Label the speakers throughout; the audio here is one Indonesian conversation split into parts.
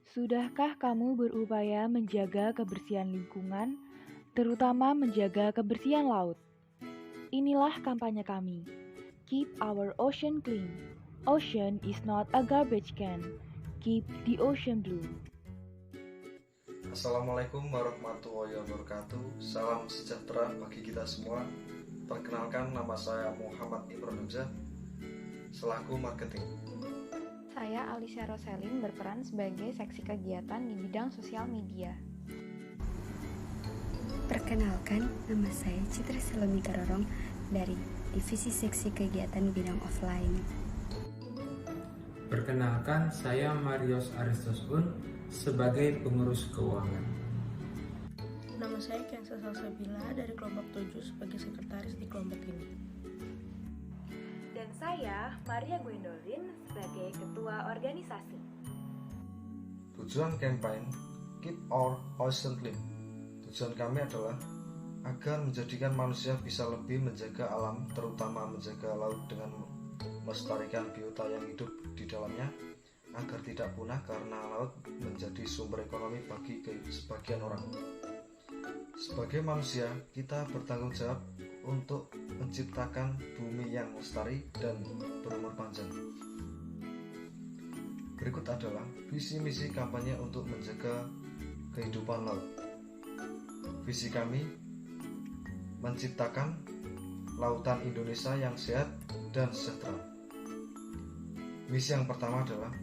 Speaker 1: Sudahkah kamu berupaya menjaga kebersihan lingkungan, terutama menjaga kebersihan laut? Inilah kampanye kami. Keep our ocean clean. Ocean is not a garbage can. Keep the ocean blue.
Speaker 2: Assalamualaikum warahmatullahi wabarakatuh. Salam sejahtera bagi kita semua. Perkenalkan, nama saya Muhammad Imron Hamzah, selaku marketing.
Speaker 3: Saya Alicia Roselin berperan sebagai seksi kegiatan di bidang sosial media.
Speaker 4: Perkenalkan, nama saya Citra Salome Karorong dari Divisi Seksi Kegiatan Bidang Offline.
Speaker 5: Perkenalkan, saya Marios Aristos Un sebagai pengurus keuangan.
Speaker 6: Nama saya Kensa Salsabila dari kelompok 7 sebagai sekretaris di kelompok ini.
Speaker 7: Dan saya Maria Gwendolyn sebagai ketua organisasi.
Speaker 2: Tujuan campaign Keep Our Ocean Clean. Tujuan kami adalah agar menjadikan manusia bisa lebih menjaga alam, terutama menjaga laut dengan melestarikan biota yang hidup di dalamnya agar tidak punah karena laut menjadi sumber ekonomi bagi sebagian orang. Sebagai manusia, kita bertanggung jawab untuk menciptakan bumi yang lestari dan berumur panjang. Berikut adalah visi misi kampanye untuk menjaga kehidupan laut. Visi kami menciptakan lautan Indonesia yang sehat dan sejahtera. Misi yang pertama adalah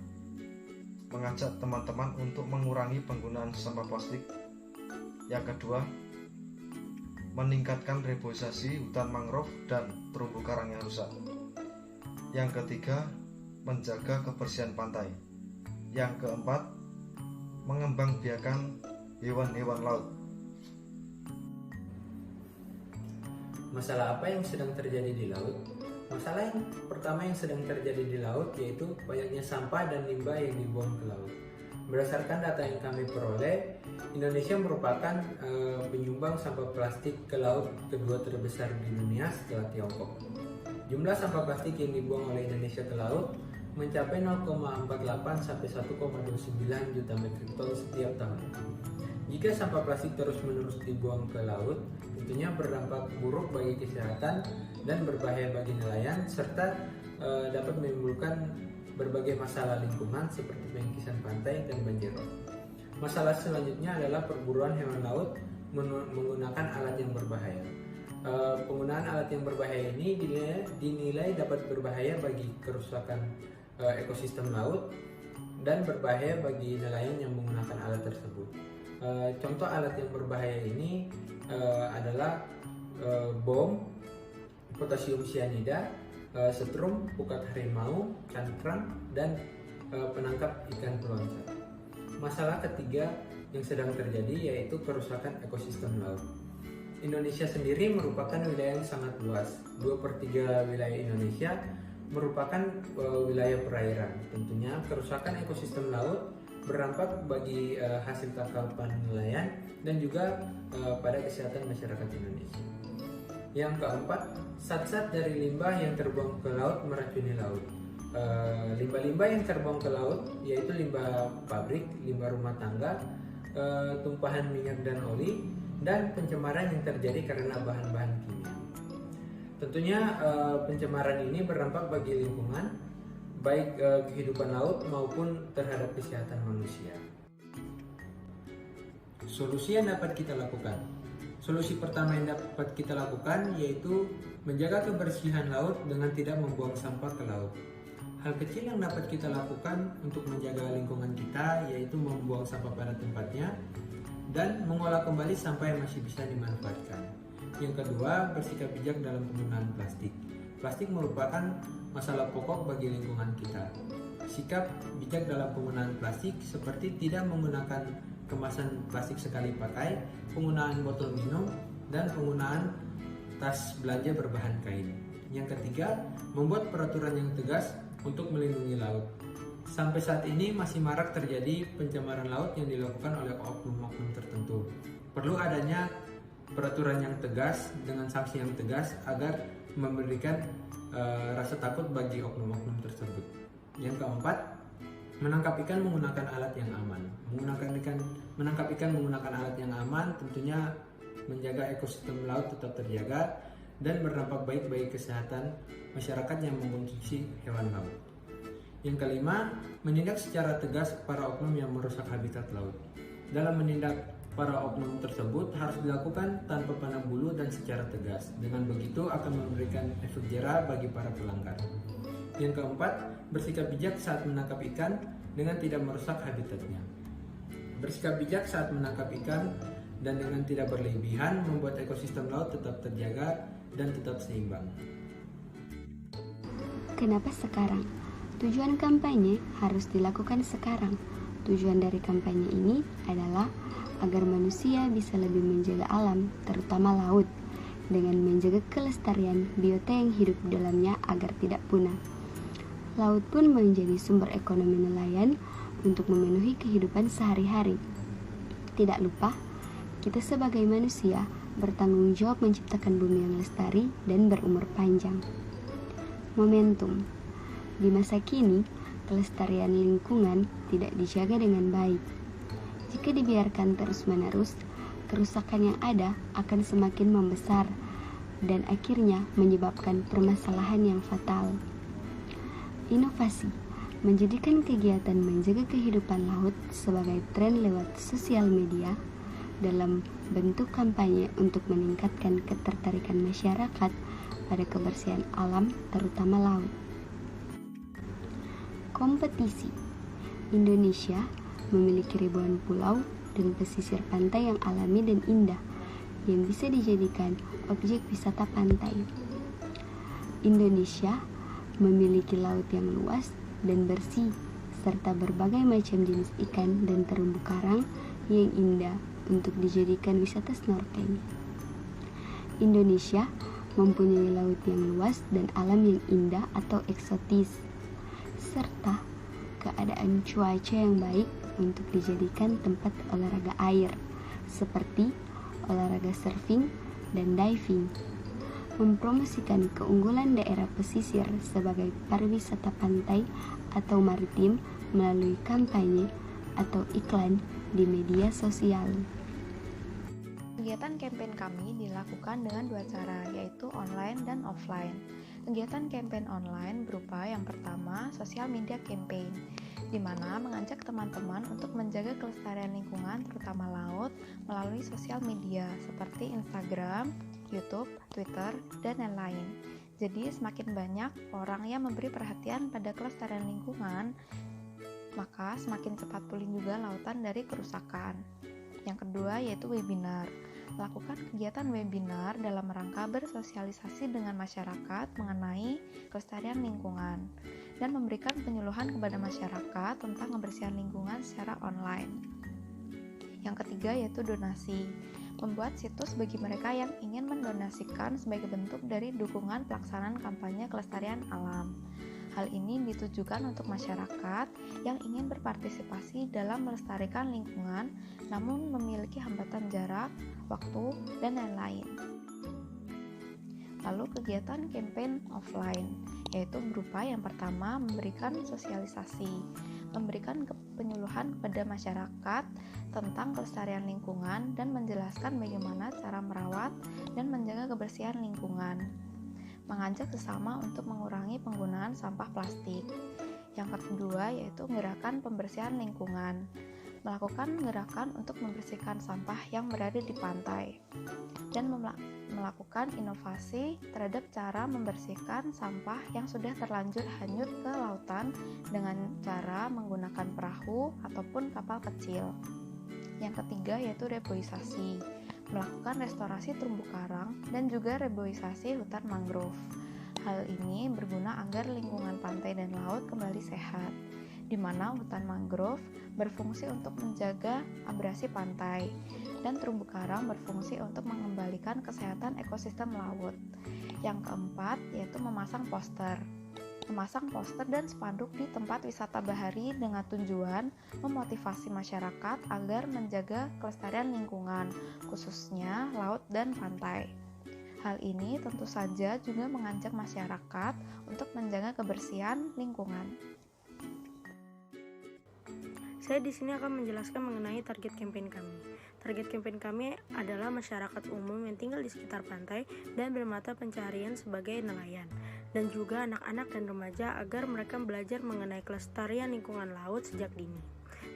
Speaker 2: mengajak teman-teman untuk mengurangi penggunaan sampah plastik. Yang kedua, meningkatkan reboisasi hutan mangrove dan terumbu karang yang rusak. Yang ketiga, menjaga kebersihan pantai. Yang keempat, mengembangbiakan hewan-hewan laut.
Speaker 5: Masalah apa yang sedang terjadi di laut? Masalah yang pertama yang sedang terjadi di laut yaitu banyaknya sampah dan limbah yang dibuang ke laut. Berdasarkan data yang kami peroleh, Indonesia merupakan penyumbang sampah plastik ke laut kedua terbesar di dunia setelah Tiongkok. Jumlah sampah plastik yang dibuang oleh Indonesia ke laut mencapai 0,48 sampai 1,29 juta metrik ton setiap tahun. Jika sampah plastik terus-menerus dibuang ke laut, tentunya berdampak buruk bagi kesehatan dan berbahaya bagi nelayan, serta dapat menimbulkan berbagai masalah lingkungan seperti pengkisan pantai dan banjir rob. Masalah selanjutnya adalah perburuan hewan laut menggunakan alat yang berbahaya. Penggunaan alat yang berbahaya ini dinilai dapat berbahaya bagi kerusakan ekosistem laut dan berbahaya bagi nelayan yang menggunakan alat tersebut. Contoh alat yang berbahaya ini adalah bom, potasium cyanida, setrum, pukat harimau, cantrang, dan penangkap ikan peloncat. Masalah ketiga yang sedang terjadi yaitu kerusakan ekosistem laut. Indonesia sendiri merupakan wilayah yang sangat luas. 2/3 wilayah Indonesia merupakan wilayah perairan. Tentunya kerusakan ekosistem laut berdampak bagi hasil tangkapan nelayan dan juga pada kesehatan masyarakat Indonesia. Yang keempat, zat-zat dari limbah yang terbuang ke laut meracuni laut. Limbah-limbah yang terbuang ke laut yaitu limbah pabrik, limbah rumah tangga, tumpahan minyak dan oli, dan pencemaran yang terjadi karena bahan-bahan kimia. Tentunya pencemaran ini berdampak bagi lingkungan, baik kehidupan laut maupun terhadap kesehatan manusia. Solusi yang dapat kita lakukan. Solusi pertama yang dapat kita lakukan yaitu menjaga kebersihan laut dengan tidak membuang sampah ke laut. Hal kecil yang dapat kita lakukan untuk menjaga lingkungan kita yaitu membuang sampah pada tempatnya dan mengolah kembali sampah yang masih bisa dimanfaatkan. Yang kedua, bersikap bijak dalam penggunaan plastik. Plastik merupakan masalah pokok bagi lingkungan kita. Sikap bijak dalam penggunaan plastik seperti tidak menggunakan kemasan plastik sekali pakai, penggunaan botol minum, dan penggunaan tas belanja berbahan kain. Yang ketiga, membuat peraturan yang tegas untuk melindungi laut. Sampai saat ini masih marak terjadi pencemaran laut yang dilakukan oleh oknum-oknum tertentu. Perlu adanya peraturan yang tegas dengan sanksi yang tegas agar memberikan rasa takut bagi oknum-oknum tersebut. Yang keempat, Menangkap ikan menggunakan alat yang aman. Menangkap ikan menggunakan alat yang aman tentunya menjaga ekosistem laut tetap terjaga dan berdampak baik bagi kesehatan masyarakat yang mengkonsumsi hewan laut. Yang kelima, menindak secara tegas para oknum yang merusak habitat laut. Dalam menindak para oknum tersebut harus dilakukan tanpa pandang bulu dan secara tegas. Dengan begitu akan memberikan efek jera bagi para pelanggar. Yang keempat, bersikap bijak saat menangkap ikan dengan tidak merusak habitatnya. Bersikap bijak saat menangkap ikan dan dengan tidak berlebihan membuat ekosistem laut tetap terjaga dan tetap seimbang.
Speaker 4: Kenapa sekarang? Tujuan kampanye harus dilakukan sekarang. Tujuan dari kampanye ini adalah agar manusia bisa lebih menjaga alam, terutama laut, dengan menjaga kelestarian biota yang hidup di dalamnya agar tidak punah. Laut pun menjadi sumber ekonomi nelayan untuk memenuhi kehidupan sehari-hari. Tidak lupa, kita sebagai manusia bertanggung jawab menciptakan bumi yang lestari dan berumur panjang. Momentum. Di masa kini, kelestarian lingkungan tidak dijaga dengan baik. Jika dibiarkan terus-menerus, kerusakan yang ada akan semakin membesar dan akhirnya menyebabkan permasalahan yang fatal. Inovasi menjadikan kegiatan menjaga kehidupan laut sebagai tren lewat sosial media dalam bentuk kampanye untuk meningkatkan ketertarikan masyarakat pada kebersihan alam, terutama laut. Kompetisi. Indonesia memiliki ribuan pulau dan pesisir pantai yang alami dan indah yang bisa dijadikan objek wisata pantai. Indonesia memiliki laut yang luas dan bersih serta berbagai macam jenis ikan dan terumbu karang yang indah untuk dijadikan wisata snorkeling. Indonesia mempunyai laut yang luas dan alam yang indah atau eksotis, serta keadaan cuaca yang baik untuk dijadikan tempat olahraga air, seperti olahraga surfing dan diving. Mempromosikan keunggulan daerah pesisir sebagai pariwisata pantai atau maritim melalui kampanye atau iklan di media sosial.
Speaker 3: Kegiatan campaign kami dilakukan dengan dua cara, yaitu online dan offline. Kegiatan campaign online berupa yang pertama, sosial media campaign, di mana mengajak teman-teman untuk menjaga kelestarian lingkungan terutama laut melalui sosial media seperti Instagram, YouTube, Twitter, dan lain-lain. Jadi semakin banyak orang yang memberi perhatian pada kelestarian lingkungan, maka semakin cepat pulih juga lautan dari kerusakan. Yang kedua yaitu webinar. Lakukan kegiatan webinar dalam rangka bersosialisasi dengan masyarakat mengenai kelestarian lingkungan dan memberikan penyuluhan kepada masyarakat tentang kebersihan lingkungan secara online. Yang ketiga yaitu donasi. Membuat situs bagi mereka yang ingin mendonasikan sebagai bentuk dari dukungan pelaksanaan kampanye kelestarian alam. Hal ini ditujukan untuk masyarakat yang ingin berpartisipasi dalam melestarikan lingkungan namun memiliki hambatan jarak, waktu, dan lain-lain. Lalu kegiatan campaign offline, yaitu berupa yang pertama memberikan sosialisasi, memberikan penyuluhan kepada masyarakat tentang kelestarian lingkungan dan menjelaskan bagaimana cara merawat dan menjaga kebersihan lingkungan. Mengajak sesama untuk mengurangi penggunaan sampah plastik. Yang kedua yaitu gerakan pembersihan lingkungan. Melakukan gerakan untuk membersihkan sampah yang berada di pantai dan melakukan inovasi terhadap cara membersihkan sampah yang sudah terlanjur hanyut ke lautan dengan cara menggunakan perahu ataupun kapal kecil. Yang ketiga yaitu reboisasi, melakukan restorasi terumbu karang dan juga reboisasi hutan mangrove. Hal ini berguna agar lingkungan pantai dan laut kembali sehat, di mana hutan mangrove berfungsi untuk menjaga abrasi pantai dan terumbu karang berfungsi untuk mengembalikan kesehatan ekosistem laut. Yang keempat yaitu memasang poster dan spanduk di tempat wisata bahari dengan tujuan memotivasi masyarakat agar menjaga kelestarian lingkungan, khususnya laut dan pantai. Hal ini tentu saja juga mengajak masyarakat untuk menjaga kebersihan lingkungan.
Speaker 6: Saya di sini akan menjelaskan mengenai target campaign kami. Target campaign kami adalah masyarakat umum yang tinggal di sekitar pantai dan bermata pencaharian sebagai nelayan, dan juga anak-anak dan remaja agar mereka belajar mengenai kelestarian lingkungan laut sejak dini.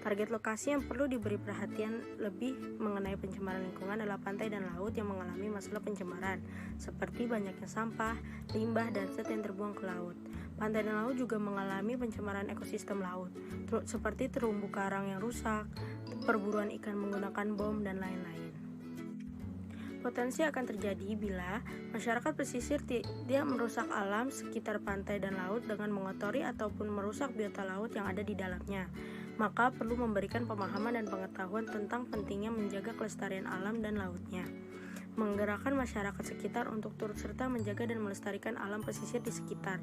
Speaker 6: Target lokasi yang perlu diberi perhatian lebih mengenai pencemaran lingkungan adalah pantai dan laut yang mengalami masalah pencemaran, seperti banyaknya sampah, limbah, dan zat yang terbuang ke laut. Pantai dan laut juga mengalami pencemaran ekosistem laut, seperti terumbu karang yang rusak, perburuan ikan menggunakan bom, dan lain-lain. Potensi akan terjadi bila masyarakat pesisir tidak merusak alam sekitar pantai dan laut dengan mengotori ataupun merusak biota laut yang ada di dalamnya. Maka perlu memberikan pemahaman dan pengetahuan tentang pentingnya menjaga kelestarian alam dan lautnya. Menggerakkan masyarakat sekitar untuk turut serta menjaga dan melestarikan alam pesisir di sekitar.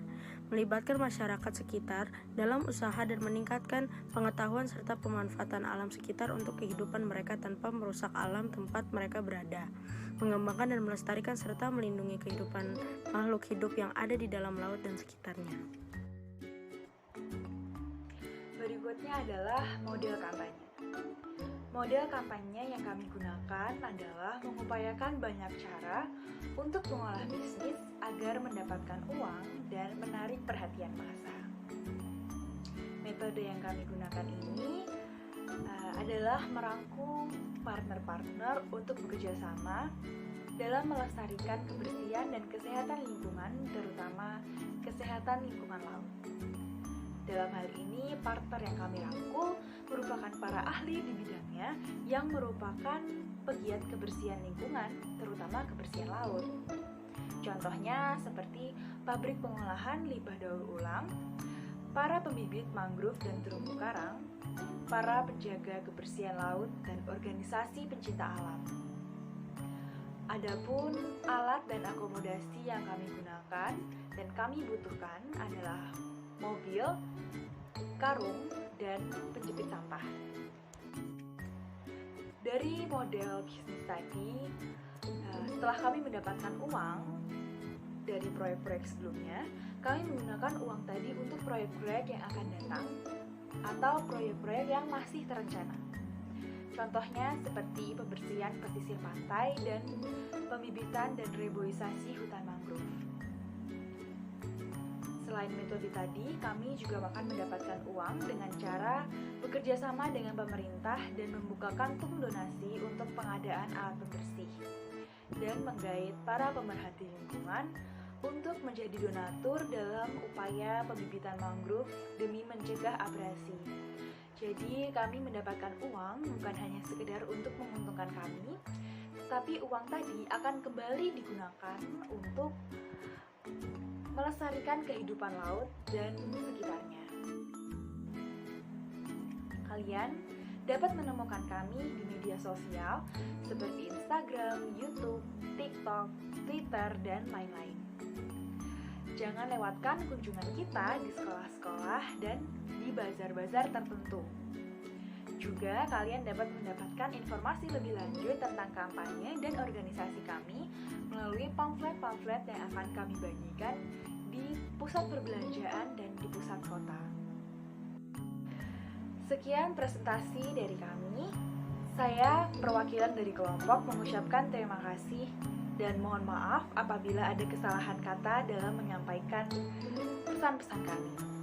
Speaker 6: Melibatkan masyarakat sekitar dalam usaha dan meningkatkan pengetahuan serta pemanfaatan alam sekitar untuk kehidupan mereka tanpa merusak alam tempat mereka berada. Mengembangkan dan melestarikan serta melindungi kehidupan makhluk hidup yang ada di dalam laut dan sekitarnya.
Speaker 7: Berikutnya adalah model kampanye. Model kampanye yang kami gunakan adalah mengupayakan banyak cara untuk mengolah bisnis agar mendapatkan uang dan menarik perhatian massa. Metode yang kami gunakan ini adalah merangkum partner-partner untuk bekerja sama dalam melestarikan kebersihan dan kesehatan lingkungan, terutama kesehatan lingkungan laut. Dalam hal ini, partner yang kami rangkul merupakan para ahli di bidangnya yang merupakan pegiat kebersihan lingkungan, terutama kebersihan laut. Contohnya seperti pabrik pengolahan limbah daur ulang, para pembibit mangrove dan terumbu karang, para penjaga kebersihan laut, dan organisasi pencinta alam. Adapun alat dan akomodasi yang kami gunakan dan kami butuhkan adalah mobil, karung, dan penjepit sampah. Dari model bisnis tadi, setelah kami mendapatkan uang dari proyek-proyek sebelumnya, kami menggunakan uang tadi untuk proyek-proyek yang akan datang atau proyek-proyek yang masih terencana. Contohnya seperti pembersihan pesisir pantai dan pembibitan dan reboisasi hutan mangrove. Selain metode tadi, kami juga akan mendapatkan uang dengan cara bekerja sama dengan pemerintah dan membuka kantung donasi untuk pengadaan alat pembersih dan menggait para pemerhati lingkungan untuk menjadi donatur dalam upaya pembibitan mangrove demi mencegah abrasi. Jadi kami mendapatkan uang bukan hanya sekedar untuk menguntungkan kami, tapi uang tadi akan kembali digunakan untuk melestarikan kehidupan laut dan sekitarnya. Kalian dapat menemukan kami di media sosial seperti Instagram, YouTube, TikTok, Twitter, dan lain-lain. Jangan lewatkan kunjungan kita di sekolah-sekolah dan di bazar-bazar tertentu. Juga kalian dapat mendapatkan informasi lebih lanjut tentang kampanye dan organisasi kami melalui pamflet-pamflet yang akan kami bagikan di pusat perbelanjaan dan di pusat kota. Sekian presentasi dari kami. Saya, perwakilan dari kelompok, mengucapkan terima kasih dan mohon maaf apabila ada kesalahan kata dalam menyampaikan pesan-pesan kami.